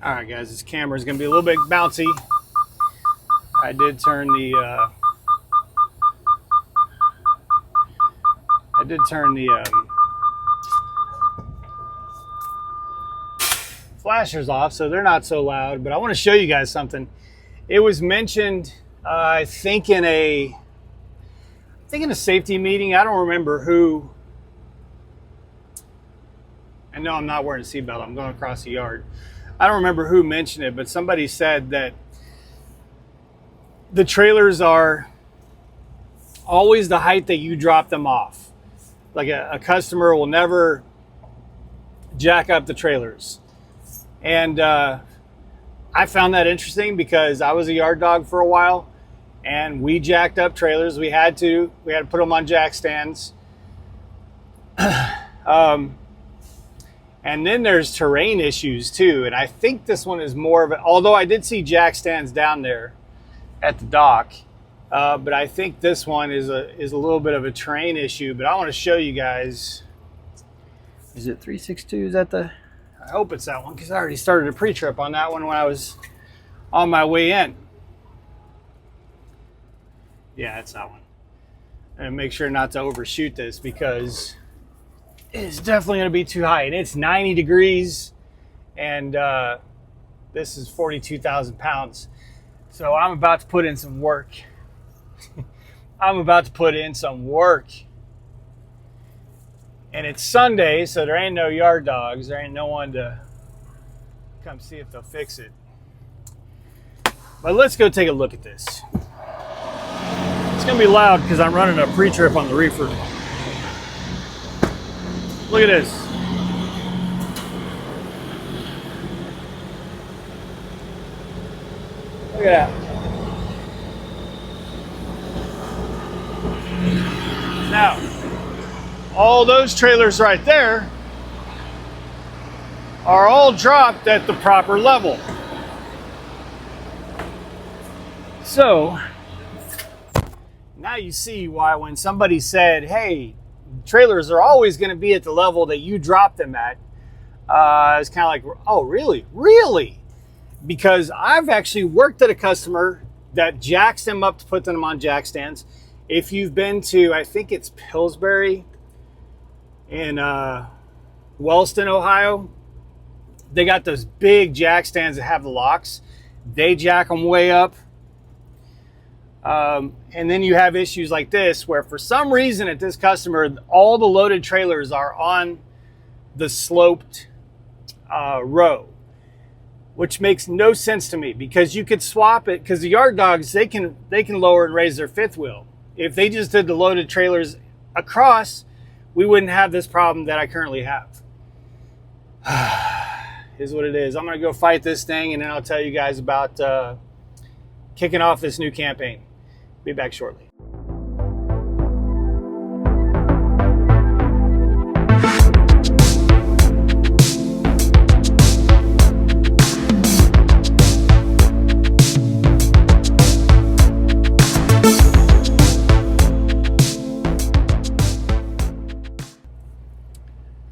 All right, guys, this camera is going to be a little bit bouncy. I did turn the flashers off, so they're not so loud. But I want to show you guys something. It was mentioned, I think in a safety meeting. I don't remember who. I know I'm not wearing a seatbelt. I'm going across the yard. I don't remember who mentioned it, but somebody said that the trailers are always the height that you drop them off. Like a customer will never jack up the trailers. And I found that interesting because I was a yard dog for a while and we jacked up trailers. We had to put them on jack stands. And then there's terrain issues too. And I think this one is more of it, although I did see jack stands down there at the dock. But I think this one is a little bit of a terrain issue. But I want to show you guys. Is it 362? Is that the? I hope it's that one because I already started a pre-trip on that one when I was on my way in. Yeah, it's that one. And make sure not to overshoot this because it's definitely going to be too high. And it's 90 degrees and this is 42,000 pounds. So I'm about to put in some work. I'm about to put in some work. And it's Sunday, so there ain't no yard dogs. There ain't no one to come see if they'll fix it. But let's go take a look at this. It's going to be loud because I'm running a pre-trip on the reefer. Look at this. Look at that. Now, all those trailers right there are all dropped at the proper level. So, now you see why when somebody said, hey, trailers are always going to be at the level that you drop them at, it's kind of like, oh, really? Really? Because I've actually worked at a customer that jacks them up to put them on jack stands. If you've been to, I think it's Pillsbury in Wellston, Ohio, they got those big jack stands that have the locks. They jack them way up. And then you have issues like this where for some reason at this customer, all the loaded trailers are on the sloped row, which makes no sense to me because you could swap it because the yard dogs, they can lower and raise their fifth wheel. If they just did the loaded trailers across, we wouldn't have this problem that I currently have. Is what it is. I'm going to go fight this thing and then I'll tell you guys about kicking off this new campaign. Be back shortly.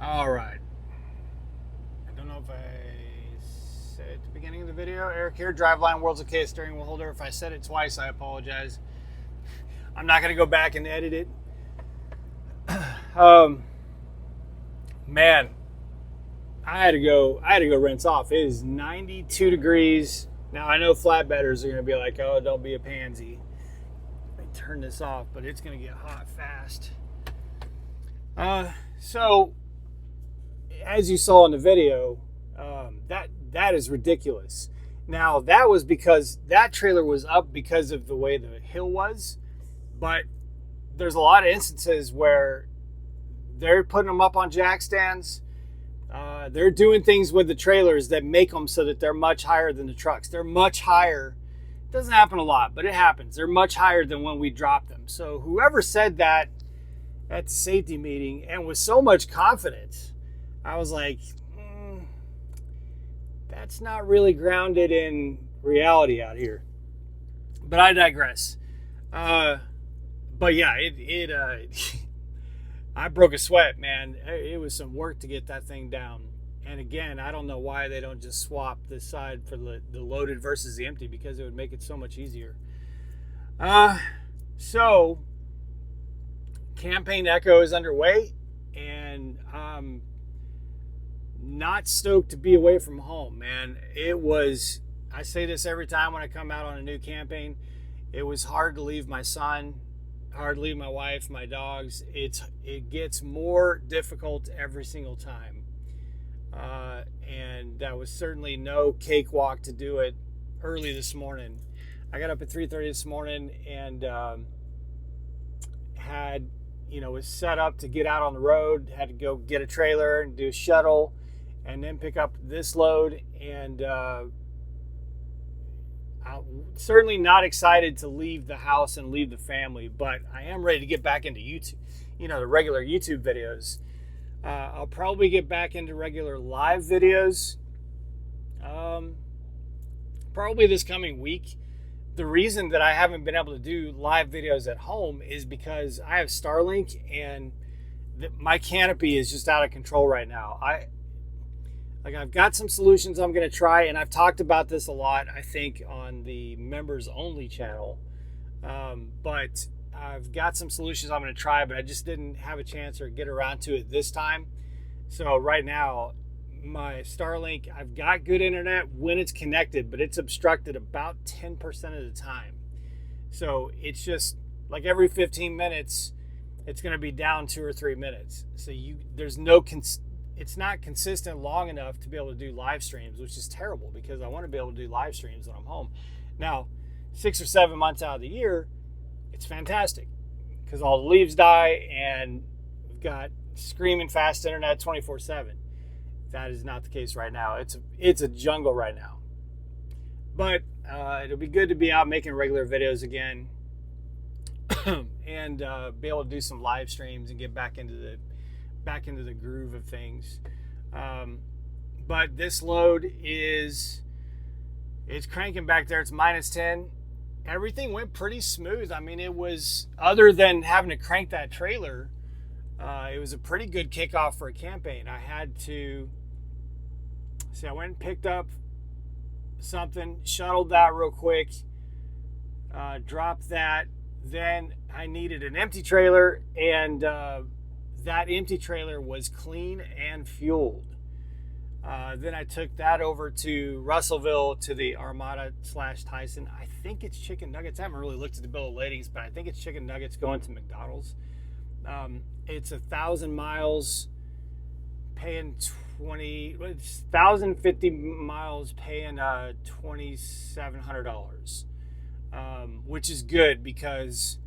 All right. I don't know if I said at the beginning of the video, Eric here, Driveline Worlds of Chaos steering wheel holder. If I said it twice, I apologize. I'm not going to go back and edit it. Man, I had to go rinse off. It is 92 degrees. Now I know flatbedders are going to be like, oh, don't be a pansy. Let me turn this off, but it's going to get hot fast. So as you saw in the video, that is ridiculous. Now that was because that trailer was up because of the way the hill was. But there's a lot of instances where they're putting them up on jack stands. They're doing things with the trailers that make them so that they're much higher than the trucks. They're much higher. It doesn't happen a lot, but it happens. They're much higher than when we drop them. So whoever said that at the safety meeting and with so much confidence, I was like, that's not really grounded in reality out here. But I digress. But yeah, I broke a sweat, man. It was some work to get that thing down. And again, I don't know why they don't just swap this side for the loaded versus the empty, because it would make it so much easier. So Campaign Echo is underway, and I'm not stoked to be away from home, man. I say this every time when I come out on a new campaign, it was hard to leave my son, hard to leave my wife, my dogs. It gets more difficult every single time. And that was certainly no cakewalk to do it early this morning. I got up at 3:30 this morning and was set up to get out on the road. Had to go get a trailer and do a shuttle, and then pick up this load. And I'm certainly not excited to leave the house and leave the family, but I am ready to get back into YouTube, the regular YouTube videos. I'll probably get back into regular live videos probably this coming week. The reason that I haven't been able to do live videos at home is because I have Starlink, and my canopy is just out of control right now. I've got some solutions I'm going to try, and I've talked about this a lot, I think, on the members only channel. But I've got some solutions I'm going to try, but I just didn't have a chance or get around to it this time. So right now, my Starlink, I've got good internet when it's connected, but it's obstructed about 10% of the time. So it's just like every 15 minutes, it's going to be down 2 or 3 minutes. So it's not consistent long enough to be able to do live streams, which is terrible because I want to be able to do live streams when I'm home. Now, 6 or 7 months out of the year, it's fantastic because all the leaves die and we've got screaming fast internet 24/7. That is not the case right now. It's a jungle right now. But it'll be good to be out making regular videos again and be able to do some live streams and get back into the groove of things. But this load it's cranking back there. It's -10. Everything went pretty smooth. I mean, it was, other than having to crank that trailer, it was a pretty good kickoff for a campaign. I went and picked up something, shuttled that real quick, dropped that. Then I needed an empty trailer, and that empty trailer was clean and fueled. Then I took that over to Russellville to the Armada/Tyson. I think it's chicken nuggets. I haven't really looked at the bill of ladings, but I think it's chicken nuggets going to McDonald's. It's 1,000 miles, paying 1,050 miles, paying $2,700, which is good because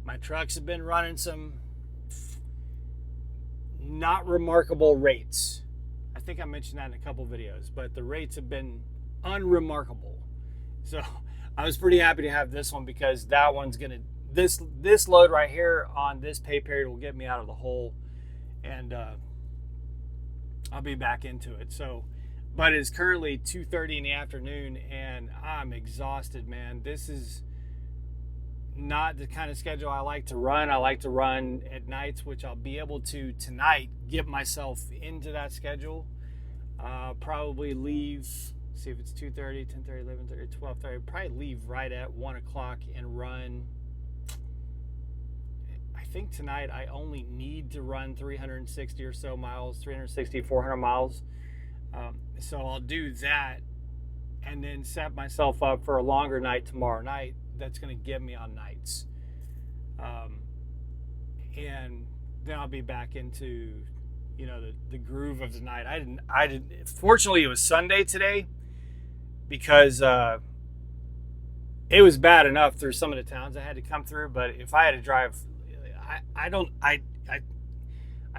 my trucks have been running some not remarkable rates. I think I mentioned that in a couple videos, but the rates have been unremarkable. So I was pretty happy to have this one because that one's this load right here on this pay period will get me out of the hole, and I'll be back into it. So, but it's currently 2:30 in the afternoon, and I'm exhausted, man. This is not the kind of schedule I like to run. I like to run at nights, which I'll be able to tonight get myself into that schedule. Probably leave, see if it's 2:30, 10:30, 11:30, 12:30. Probably leave right at 1 o'clock and run. I think tonight I only need to run 360 or so miles, 360, 400 miles. So I'll do that and then set myself up for a longer night tomorrow night. That's going to get me on nights. And then I'll be back into, the groove of the night. Fortunately, it was Sunday today because it was bad enough through some of the towns I had to come through. But if I had to drive, I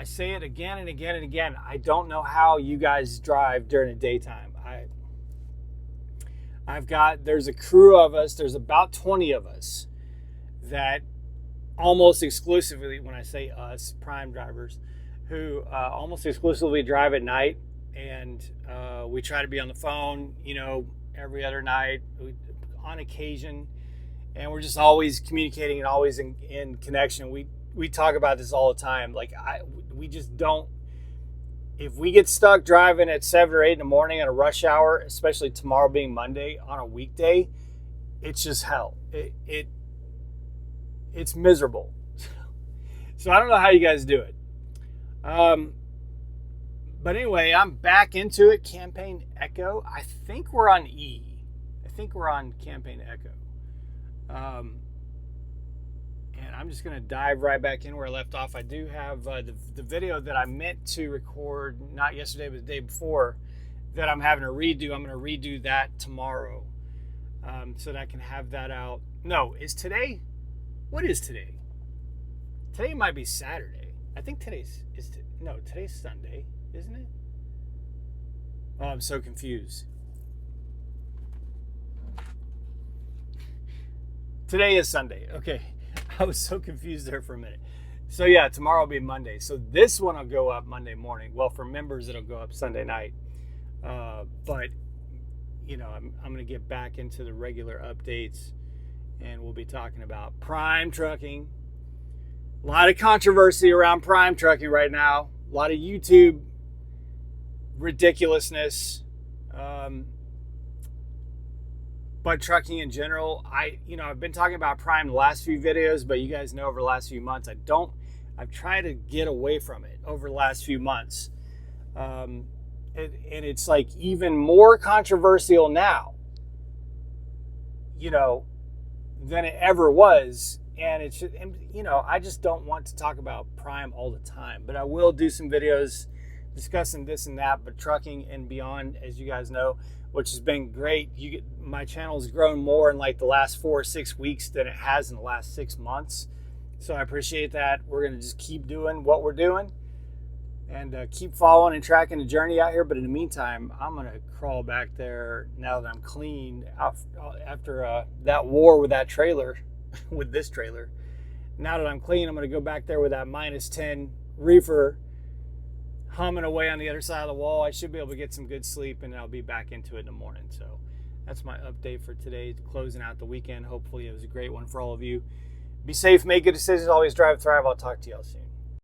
say it again and again and again. I don't know how you guys drive during the daytime. There's a crew of us, there's about 20 of us that almost exclusively, when I say us, prime drivers, who almost exclusively drive at night. And we try to be on the phone, every other night on occasion. And we're just always communicating and always in connection. We talk about this all the time. Like we just don't, if we get stuck driving at 7 or 8 in the morning at a rush hour, especially tomorrow being Monday on a weekday, it's just hell. It's miserable. So I don't know how you guys do it. But anyway, I'm back into it. Campaign Echo. I think we're on E. I think we're on Campaign Echo. And I'm just going to dive right back in where I left off. I do have the video that I meant to record, not yesterday, but the day before, that I'm having to redo. I'm going to redo that tomorrow so that I can have that out. No, is today? What is today? Today might be Saturday. I think today's Sunday, isn't it? Oh, I'm so confused. Today is Sunday. Okay. I was so confused there for a minute. So yeah, tomorrow will be Monday. So this one will go up Monday morning. Well, for members, it'll go up Sunday night. But, you know, I'm going to get back into the regular updates, and we'll be talking about Prime Trucking. A lot of controversy around Prime Trucking right now. A lot of YouTube ridiculousness. But trucking in general, I've been talking about Prime the last few videos, but you guys know over the last few months, I've tried to get away from it over the last few months. And it's like even more controversial now, than it ever was. And it's, I just don't want to talk about Prime all the time, but I will do some videos discussing this and that, but trucking and beyond, as you guys know, which has been great. My channel has grown more in like the last 4 or 6 weeks than it has in the last 6 months. So I appreciate that. We're going to just keep doing what we're doing and keep following and tracking the journey out here. But in the meantime, I'm going to crawl back there now that I'm clean after that war with that trailer, with this trailer. Now that I'm clean, I'm going to go back there with that -10 reefer humming away on the other side of the wall. I should be able to get some good sleep, and I'll be back into it in the morning. So that's my update for today, closing out the weekend. Hopefully it was a great one for all of you. Be safe, make good decisions, always drive, thrive. I'll talk to y'all soon.